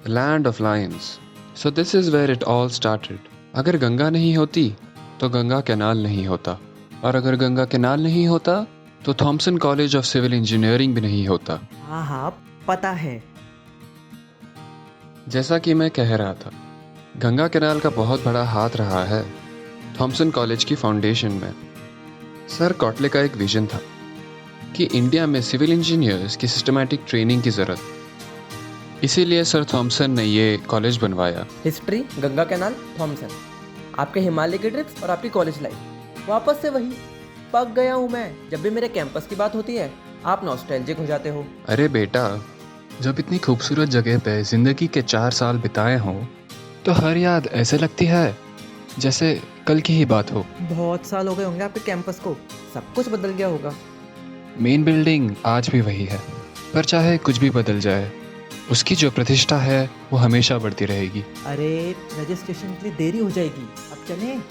Land of lions. So this is where it all started. अगर गंगा नहीं होती तो गंगा कैनाल नहीं होता, और अगर गंगा कैनाल नहीं होता तो Thomson college of civil engineering भी नहीं होता। हाँ हाँ, पता है। जैसा कि मैं कह रहा था, गंगा कैनाल का बहुत बड़ा हाथ रहा है थॉमसन कॉलेज की फाउंडेशन में। सर कॉटले का एक विजन था कि इंडिया में सिविल इंजीनियर्स की सिस्टमैटिक ट्रेनिंग की ज़रूरत, इसीलिए सर थॉमसन ने ये कॉलेज बनवाया। हिस्ट्री, गंगा कैनाल, थॉमसन, आपके हिमालय की ट्रिप्स और आपकी कॉलेज लाइफ, वापस से वही। पक गया हूँ मैं। जब भी मेरे कैंपस की बात होती है आप नॉस्टैल्जिक हो जाते हो। अरे बेटा, जब इतनी खूबसूरत जगह पे ज़िंदगी के 4 साल बिताए हों तो हर याद ऐसे लगती है जैसे कल की ही बात हो। बहुत साल हो गए होंगे आपके कैंपस को, सब कुछ बदल गया होगा। मेन बिल्डिंग आज भी वही है, पर चाहे कुछ भी बदल जाए उसकी जो प्रतिष्ठा है वो हमेशा बढ़ती रहेगी। अरे रजिस्ट्रेशन के लिए देरी हो जाएगी, अब चलें।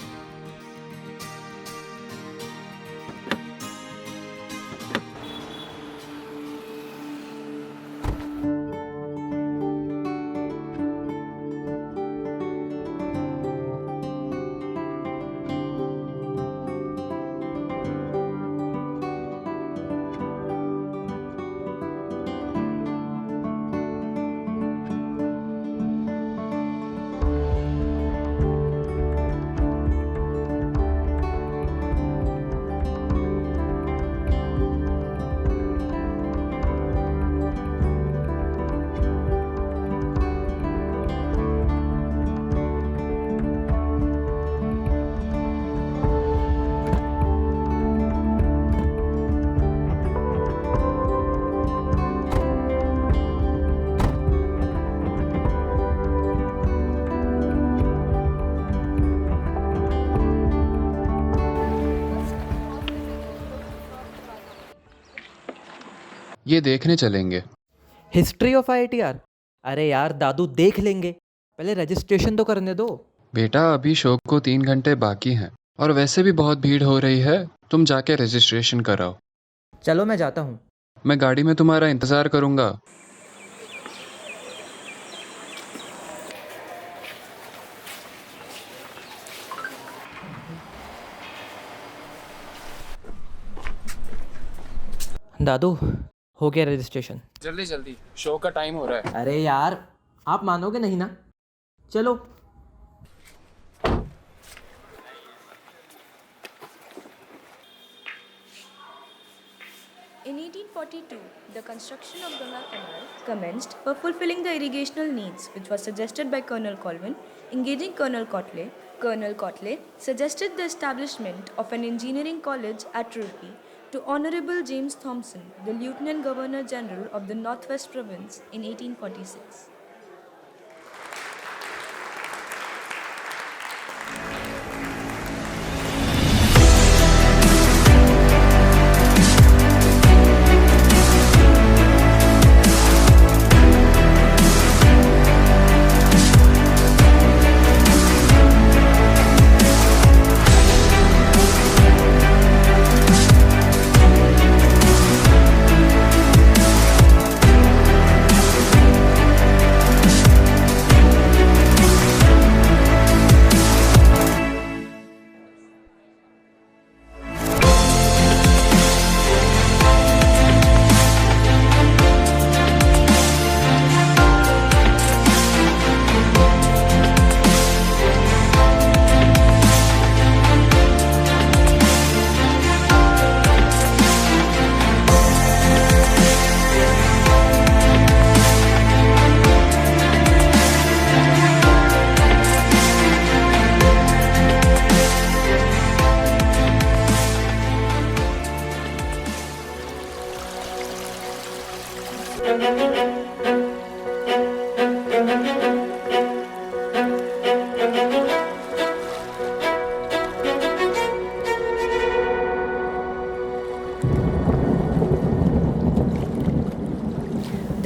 ये देखने चलेंगे। History of IITR? अरे यार दादू, देख लेंगे, पहले रजिस्ट्रेशन तो करने दो। बेटा अभी शो को 3 घंटे बाकी हैं और वैसे भी बहुत भीड़ हो रही है, तुम जाके रजिस्ट्रेशन कराओ। चलो मैं जाता हूँ। मैं गाड़ी में तुम्हारा इंतज़ार करूँगा। दादू, हो गया रजिस्ट्रेशन। जल्दी जल्दी, शो का टाइम हो रहा है। अरे यार, आप मानोगे नहीं ना। चलो। In 1842, the construction of Ganga Canal commenced for fulfilling the irrigational needs, which was suggested by Colonel Colvin. Engaging Colonel Cotley suggested the establishment of an engineering college at Roorkee to Honorable James Thomson, the Lieutenant Governor General of the Northwest Province, in 1846.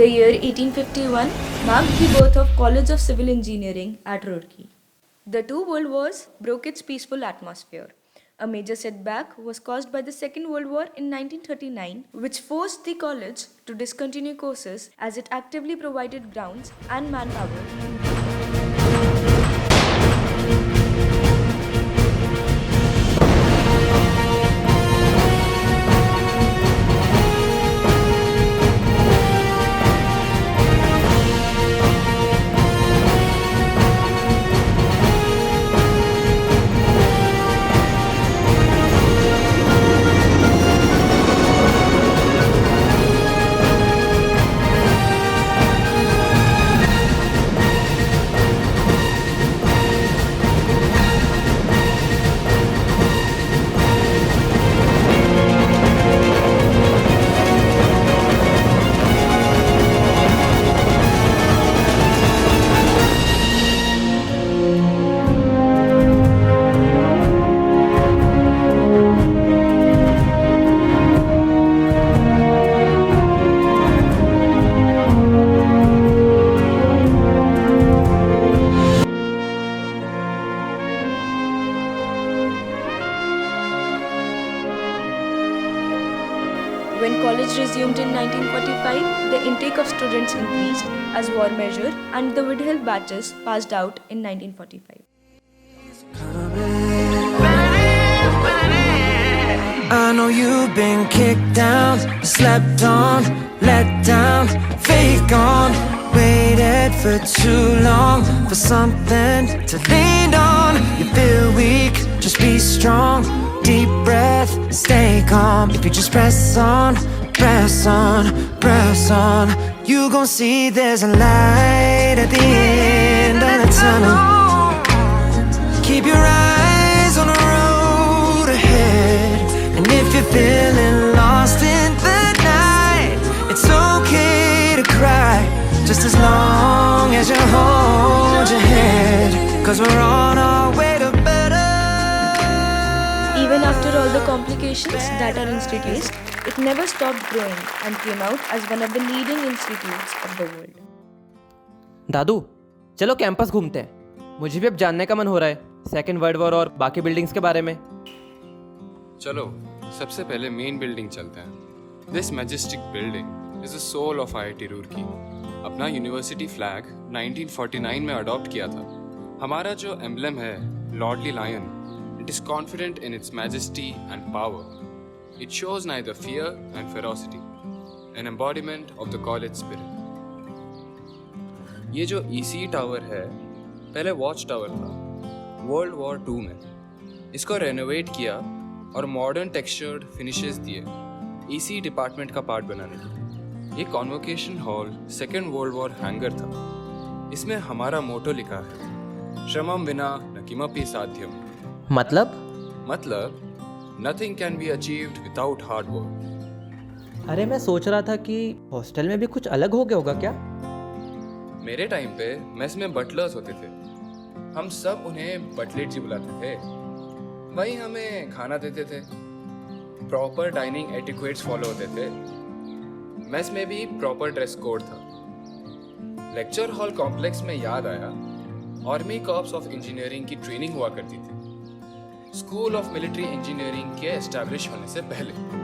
The year 1851 marked the birth of College of Civil Engineering at Roorkee. The two world wars broke its peaceful atmosphere. A major setback was caused by the Second World War in 1939, which forced the college to discontinue courses as it actively provided grounds and manpower. When college resumed in 1945, the intake of students increased as war measure and the withheld batches passed out in 1945. I know you've been kicked down, slept on, let down, faith gone. Waited for too long for something to lean on. You feel weak, just be strong. Deep breath, stay calm. If you just press on, press on, press on, you gon' see there's a light at the end of the tunnel. Keep your eyes on the road ahead. And if you're feeling lost in the night, it's okay to cry, just as long as you hold your head. Cause we're on our way to better. Even after all the complications that are introduced, it never stopped growing and came out as one of the leading institutes of the world. दादू, चलो campus घूमते हैं। मुझे भी अब जानने का मन हो रहा है सेकेंड वर्ल्ड वॉर और बाकी बिल्डिंग्स के बारे में। चलो सबसे पहले मेन बिल्डिंग चलते हैं। This majestic building is the soul of IIT Roorkee. अपना यूनिवर्सिटी फ्लैग 1949 में अडॉप्ट किया था। हमारा जो एम्बलम है lordly lion, it is confident in its majesty and power. It shows neither fear and ferocity, an embodiment of the college spirit. ये जो EC tower है पहले वॉच टावर था वर्ल्ड वॉर 2 में। इसको रेनोवेट किया और मॉडर्न टेक्सचर्ड फिनिशेस दिए EC डिपार्टमेंट का पार्ट बनाने के। ये convocation hall second world war hangar था। इसमें हमारा मोटो लिखा है, श्रमम विना न किमपि साध्यम। मतलब nothing can be achieved without hard work. अरे मैं सोच रहा था कि हॉस्टल में भी कुछ अलग हो गया होगा क्या? मेरे टाइम पे मेस में बटलर्स होते थे। हम सब उन्हें बटलेट जी बुलाते थे। वही हमें खाना देते थे। प्रॉपर डाइनिंग एटिक्वेट्स फॉलो होते थे। मेस में भी प्रॉपर ड्रेस कोड था। लेक्चर हॉल कॉम्प्लेक्स में याद आया, आर्मी कॉर्प्स ऑफ इंजीनियरिंग की ट्रेनिंग हुआ करती थी स्कूल ऑफ मिलिट्री इंजीनियरिंग के एस्टैब्लिश होने से पहले।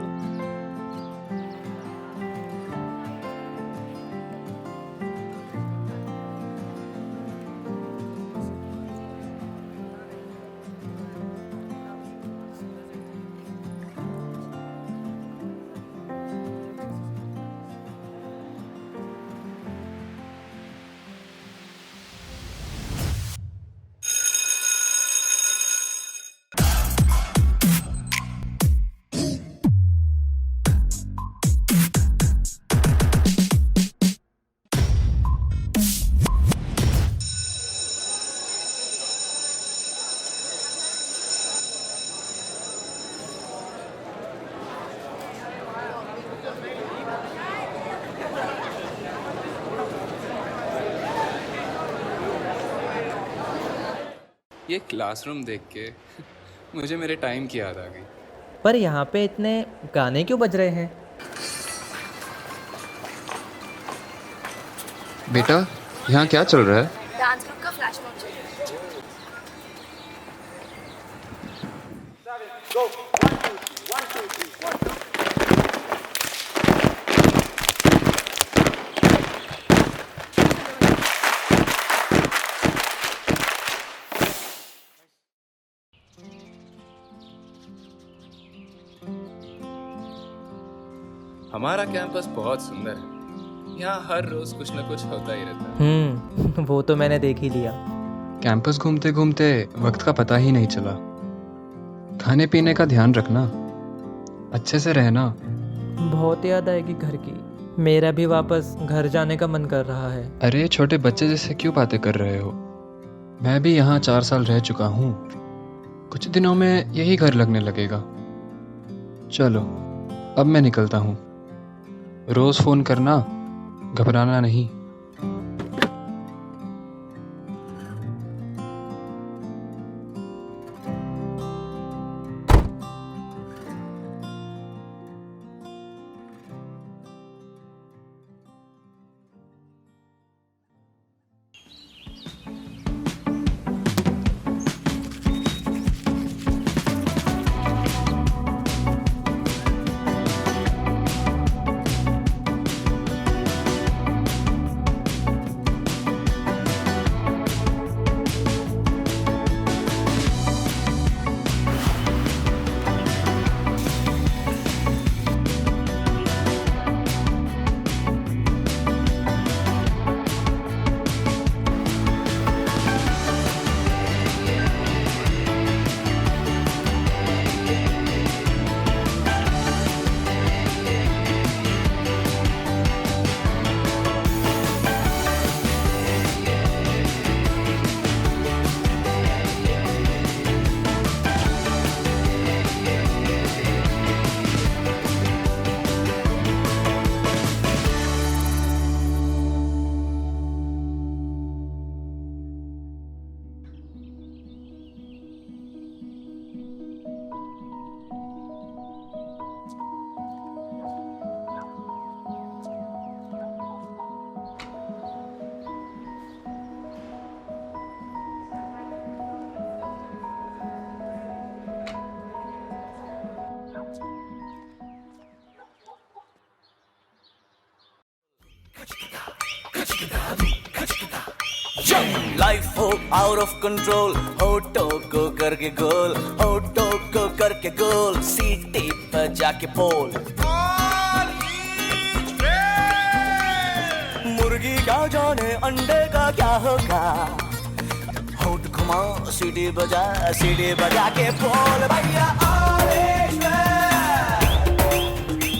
ये क्लासरूम देख के मुझे मेरे टाइम की याद आ गई। पर यहाँ पे इतने गाने क्यों बज रहे हैं? बेटा, यहाँ क्या चल रहा है? डांस ग्रुप का फ्लैश मॉब चल रहा है। हमारा कैंपस बहुत सुंदर है। यहाँ हर रोज कुछ न कुछ होता ही रहता है। वो तो मैंने देख ही लिया। कैंपस घूमते घूमते वक्त का पता ही नहीं चला। खाने पीने का ध्यान रखना, अच्छे से रहना। बहुत याद आएगी घर की। मेरा भी वापस घर जाने का मन कर रहा है। अरे छोटे बच्चे जैसे क्यों बातें कर रहे हो? मैं भी यहाँ 4 साल रह चुका हूँ। कुछ दिनों में यही घर लगने लगेगा। चलो, अब मैं निकलता हूँ। रोज फोन करना, घबराना नहीं। लाइफ हो आउट ऑफ कंट्रोल, होठों को करके गोल, होठों को करके गोल, सीटी बजा के पोल। मुर्गी क्या जाने अंडे का क्या होगा, होठ घुमा सीटी बजा के पोल। भैया ऑरेंज मैन,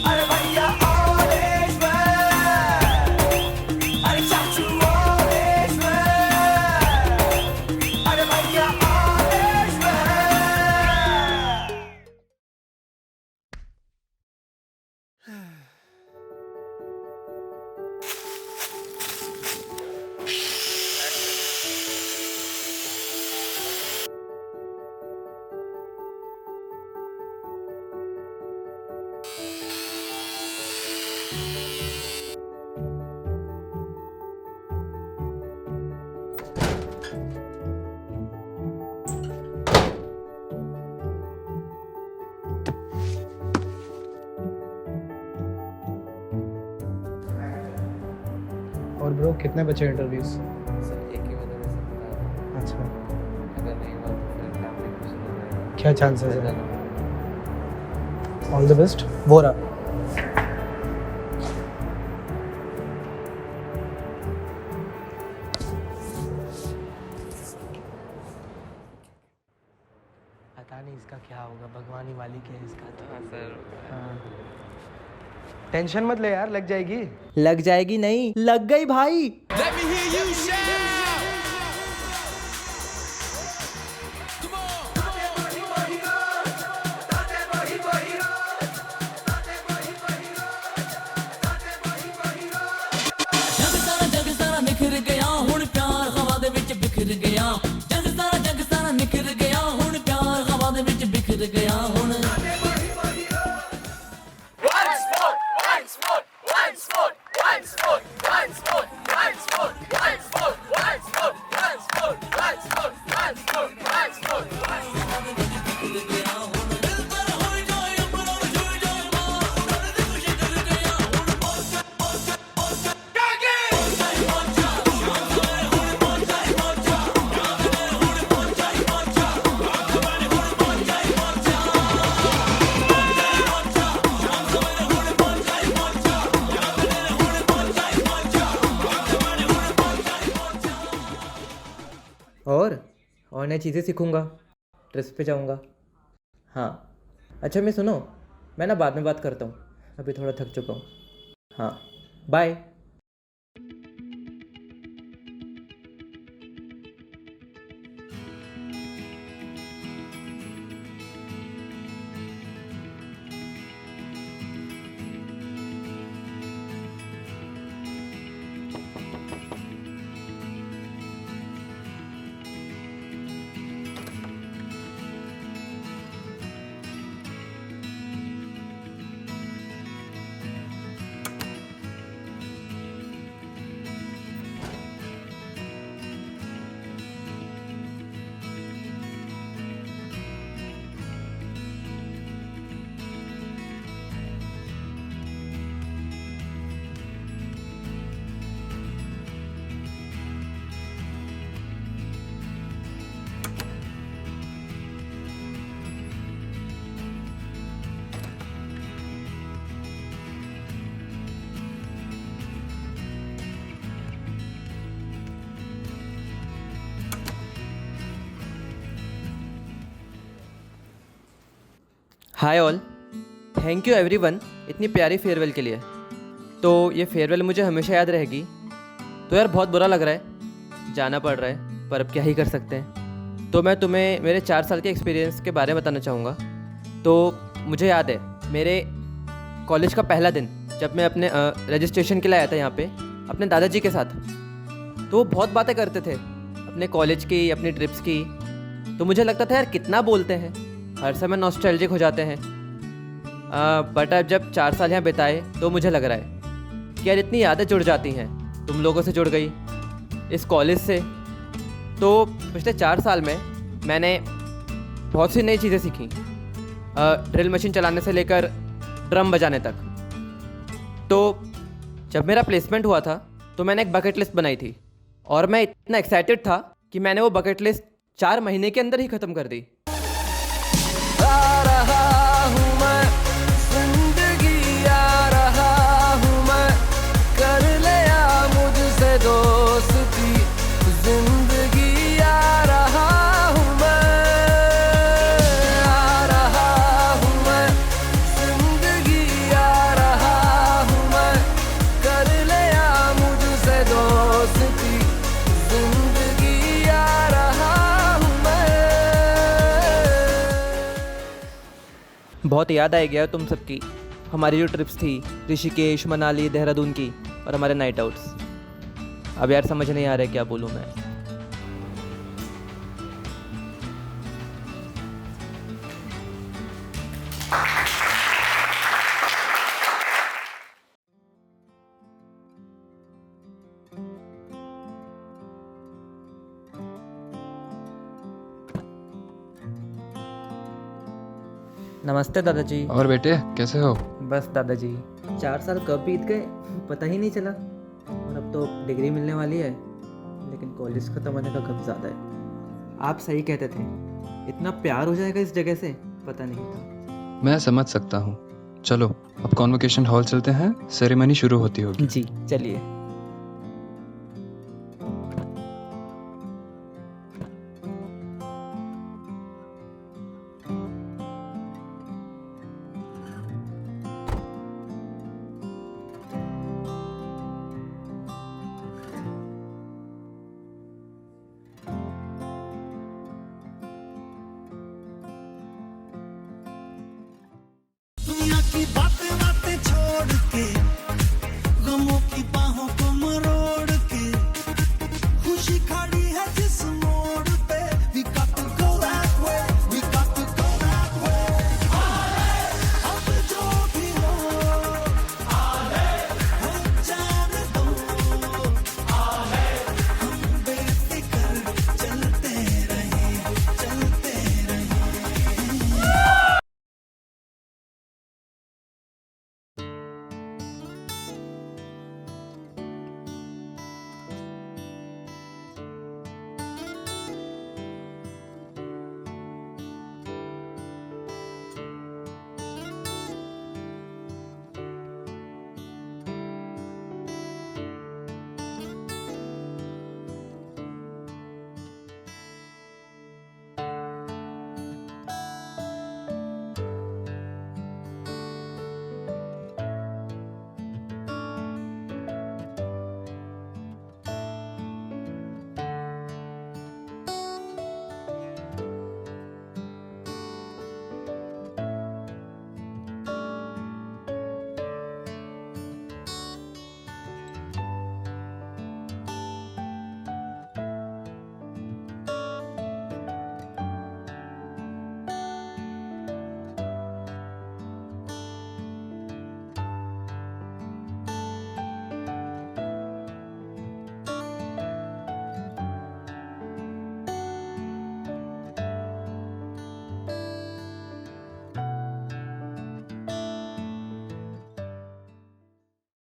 अरे भैया ऑरेंज मैन, अरे चाचू ऑरेंज मैन, अरे भैया ऑरेंज मैन। और ब्रो कितने बचे इंटरव्यूज? सर एक ही वजह से पता अच्छा, अगर नहीं हुआ तो फिर फैमिली कुछ नहीं रहेगा। क्या चांसेस है? ज़्यादा ऑल द बेस्ट। वो रहा। पता नहीं इसका क्या होगा, भगवान ही मालिक है इसका तो। हाँ सर, टेंशन मत ले यार, लग जाएगी। लग जाएगी नहीं, लग गई भाई। जग सारा निखर गया हुण प्यार हवा दे विच बिखर गया। जग सारा निखर गया हुण प्यार हवा दे विच बिखर गया हुण। One sport, one sport, one sport, one sport, one sport, one sport. और नई चीज़ें सीखूँगा, ट्रिप्स पे जाऊँगा। हाँ, अच्छा मैं सुनो, मैं ना बाद में बात करता हूँ, अभी थोड़ा थक चुका हूँ। हाँ, bye. Hi all, thank you everyone इतनी प्यारी फेयरवेल के लिए। तो ये फेयरवेल मुझे हमेशा याद रहेगी। तो यार बहुत बुरा लग रहा है, जाना पड़ रहा है, पर अब क्या ही कर सकते हैं। तो मैं तुम्हें मेरे 4 साल के एक्सपीरियंस के बारे में बताना चाहूँगा। तो मुझे याद है मेरे कॉलेज का पहला दिन, जब मैं अपने रजिस्ट्रेशन के लिए आया था यहाँ पे अपने दादाजी के साथ। तो वो बहुत बातें करते थे अपने कॉलेज की, अपनी ट्रिप्स की। तो मुझे लगता था यार कितना बोलते हैं, हर समय नॉस्टैल्जिक हो जाते हैं। बट अब जब 4 साल यहाँ बिताए तो मुझे लग रहा है कि यार इतनी यादें जुड़ जाती हैं, तुम लोगों से जुड़ गई, इस कॉलेज से। तो पिछले 4 साल में मैंने बहुत सी नई चीज़ें सीखी, ड्रिल मशीन चलाने से लेकर ड्रम बजाने तक। तो जब मेरा प्लेसमेंट हुआ था तो मैंने एक बकेट लिस्ट बनाई थी, और मैं इतना एक्साइटेड था कि मैंने वो बकेट लिस्ट 4 महीने के अंदर ही ख़त्म कर दी। आ रहा हूँ मैं, जिंदगी आ रहा हूँ मैं, कर लिया मुझसे दोस्ती, जिंदगी आ रहा हूँ मैं, आ रहा हूँ मैं, जिंदगी आ रहा हूँ मैं, कर लिया मुझसे दोस्ती, जिंदगी आ रहा हूँ मैं। बहुत याद आएगी यार तुम सबकी, हमारी जो ट्रिप्स थी ऋषिकेश, मनाली, देहरादून की, और हमारे नाइट आउट्स। अब यार समझ नहीं आ रहा है क्या बोलूँ मैं। नमस्ते दादाजी। और बेटे कैसे हो? बस दादाजी, 4 साल कब बीत गए पता ही नहीं चला। और अब तो डिग्री मिलने वाली है, लेकिन कॉलेज ख़त्म होने का गम ज़्यादा है। आप सही कहते थे, इतना प्यार हो जाएगा इस जगह से पता नहीं था। मैं समझ सकता हूँ। चलो अब कॉन्वोकेशन हॉल चलते हैं, सेरेमनी शुरू होती होगी। जी चलिए। दुनिया की बात